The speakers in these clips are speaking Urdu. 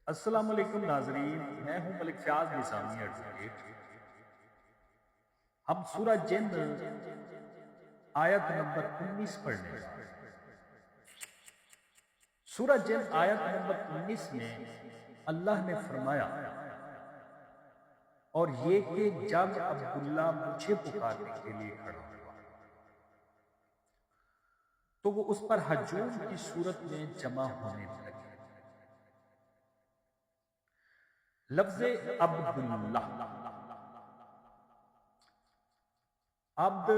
السلام علیکم ناظرین، میں ہوں ملک فیاض نظامی ایڈوکیٹ۔ ہم سورہ جن آیت نمبر 19 پڑھنے والے ہیں۔ سورہ جن آیت نمبر 19 میں اللہ نے فرمایا، اور یہ کہ جب عبداللہ مجھے پکارنے کے لیے کھڑا ہوا تو وہ اس پر ہجوم کی صورت میں جمع ہونے لگے۔ لفظ عبداللہ، عبد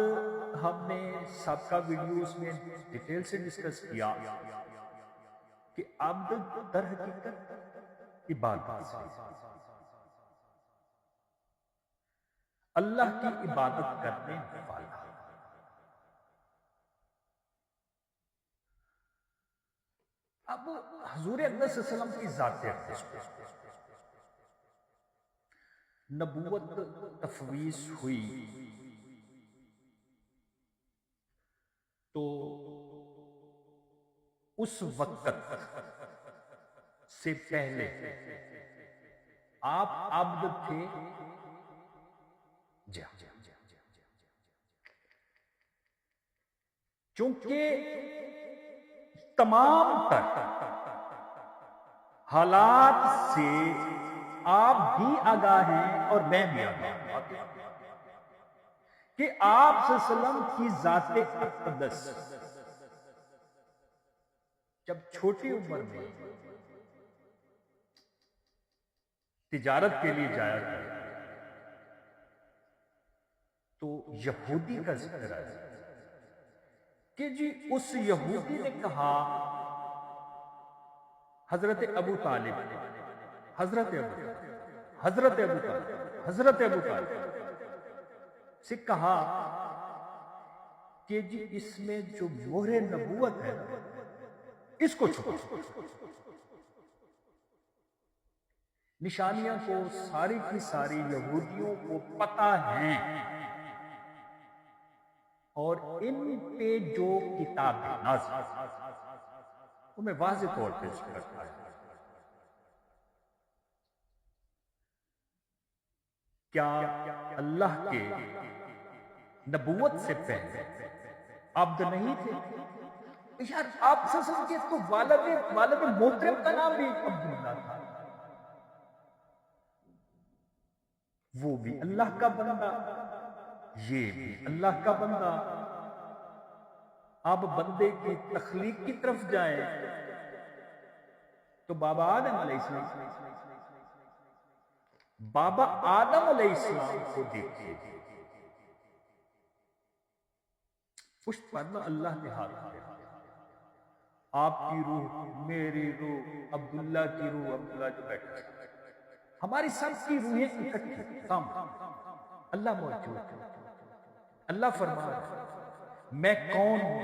ہم نے سابقہ ویڈیوز میں ڈیٹیل سے ڈسکس کیا کہ عبد در حقیقت عبادت سے، اللہ کی عبادت کرنے والا۔ اب حضور اکرم صلی اللہ علیہ وسلم کی ذات اقدس کو نبوت تفویض ہوئی تو اس وقت سے پہلے آپ عبد تھے؟ جی ہاں، چونکہ تمام تر حالات سے آپ بھی آگاہ ہیں اور میں بھی آگاہ ہوں کہ آپ صلی اللہ علیہ وسلم کی ذات اقدس جب چھوٹی عمر میں تجارت کے لیے جایا کرتے تو یہودی کا ذکر آیا کہ جی اس یہودی نے کہا حضرت ابو طالب سے کہا کہ جی اس میں جو مہر نبوت ہے اس کو چھپا۔ نشانیاں کو ساری کی ساری یہودیوں کو پتہ ہیں، اور ان پہ جو کتاب نازل وہ میں واضح طور پہ کرتا ہے۔ کیا اللہ کے نبوت سے پہلے عبد نہیں تھے؟ یار آپ سے سمجھے تو والد محترم کا نام بھی عبداللہ تھا، وہ بھی اللہ کا بندہ، یہ بھی اللہ کا بندہ۔ اب بندے کی تخلیق کی طرف جائیں تو بابا آدم علیہ السلام کو دیکھیے، پشت پر نہ اللہ نے ہاتھ دیا، آپ کی روح، میری روح، عبداللہ کی روح، عبداللہ جو بیٹھا ہے، ہماری سب کی روحیں اکٹھی کام، اللہ موجود ہے۔ اللہ فرما رہا ہے میں کون ہوں؟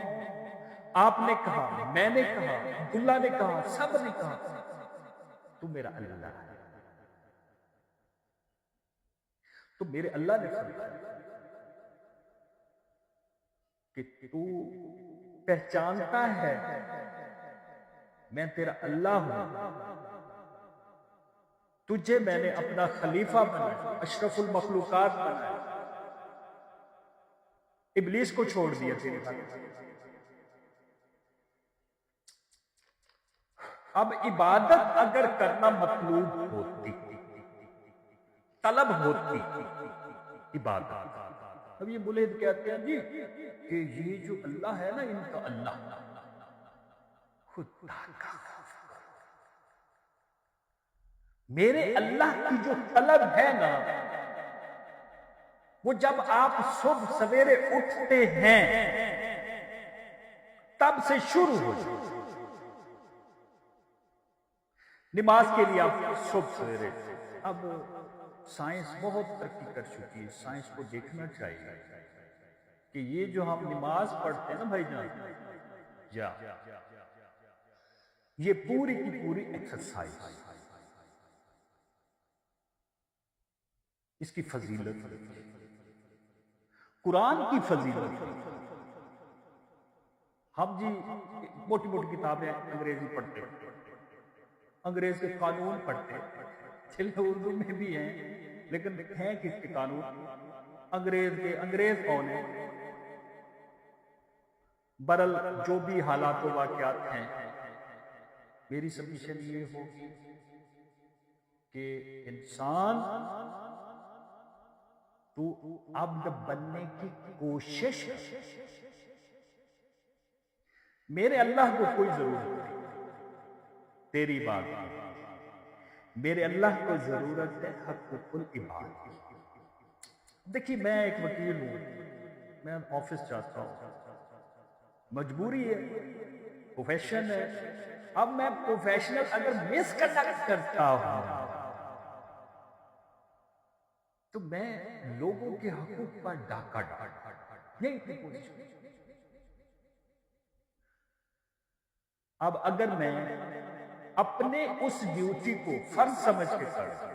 آپ نے کہا، میں نے کہا، عبداللہ نے کہا، سب نے کہا تو میرا اللہ ہے۔ تو میرے اللہ نے فرمایا کہ تو پہچانتا ہے میں تیرا اللہ ہوں، تجھے میں نے اپنا خلیفہ بنایا، اشرف المخلوقات بنایا، ابلیس کو چھوڑ دیا تیرے بات۔ اب عبادت اگر کرنا مطلوب ہوتی، طلب ہوتی عبادت، اب یہ ملحد کہتے ہیں جی کہ یہ جو اللہ ہے نا ان کا اللہ خدا کا خوف کرو۔ میرے اللہ کی جو طلب ہے نا وہ جب آپ صبح سویرے اٹھتے ہیں تب سے شروع ہو جائے۔ نماز کے لیے آپ صبح سویرے، اب سائنس بہت ترقی کر چکی ہے، سائنس کو دیکھنا چاہیے کہ یہ جو ہم نماز پڑھتے ہیں نا بھائی جان، یہ پوری کی پوری ایکسرسائز، اس کی فضیلت، قرآن کی فضیلت۔ ہم جی موٹی موٹی کتابیں انگریزی پڑھتے ہیں، انگریز کے قانون پڑھتے چلے اردو میں بھی ہیں لیکن ہیں کس کے قانون؟ انگریز کون ہے؟ برل جو بھی حالات و واقعات ہیں، میری سبمیشن یہ ہوگی کہ انسان تو عبد بننے کی کوشش، میرے اللہ کو کوئی ضرورت نہیں تیری بات، میرے اللہ کو ضرورت ہے حقوق العباد۔ دیکھیے میں ایک وکیل ہوں، میں آفس جاتا ہوں، مجبوری ہے، پروفیشن ہے۔ اب میں پروفیشنل اگر مس کنڈکٹ کرتا ہوں تو میں لوگوں کے حقوق پر ڈاکہ ڈالتا ہوں۔ یہی پوزیشن۔ اب اگر میں اپنے اس ڈیوٹی کو فرض سمجھ کے کروں،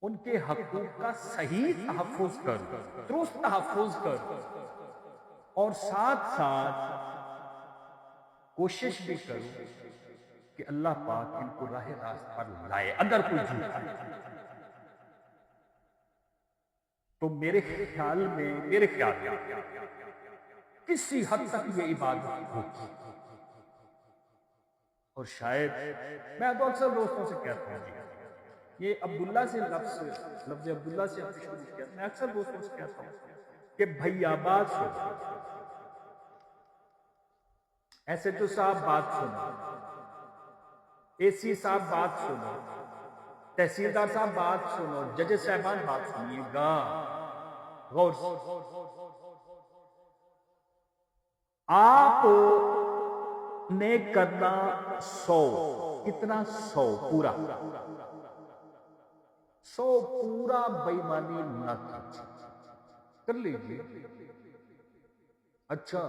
ان کے حقوق کا صحیح تحفظ کروں، درست تحفظ کروں، اور ساتھ ساتھ کوشش بھی کروں کہ اللہ پاک ان کو راہ راست پر لائے، اگر کوئی جھوٹا ہے تو میرے خیال میں کسی حد تک یہ عبادت ہوگی۔ اور شاید میں تو اکثر دوستوں سے کہتا ہوں، یہ عبداللہ سے لفظ عبداللہ سے شروع کیا، میں اکثر دوستوں سے کہتا ہوں کہ بھیا بات سنو، ایس ایچ او صاحب بات سنو، اے سی صاحب بات سنو، تحصیلدار صاحب بات سنو، جج صاحبان بات سنیے گا غور سے۔ آپ نے کرنا 100، کتنا 100 پورا 100 پورا بےایمانی نہ کر لیجیے۔ اچھا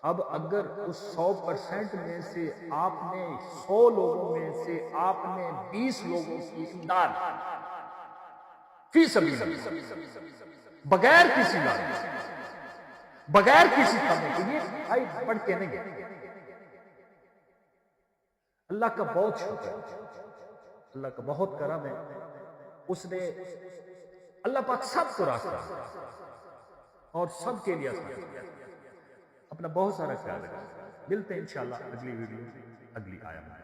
اب اگر اس 100% میں سے آپ نے 100 لوگوں میں سے آپ نے 20 لوگوں کی امداد فی سبیل اللہ بغیر کسی لالچ، بغیر کسی کمی کے، یہ بھائی پڑھ کے نہیں، اللہ کا بہت شکر ہے، اللہ کا بہت کرم ہے، اس نے اللہ پاک سب کو راستہ اور سب کے لیے اپنا بہت سارا خیال رکھا۔ ملتے ہیں انشاءاللہ اگلی ویڈیو اگلی آیت میں۔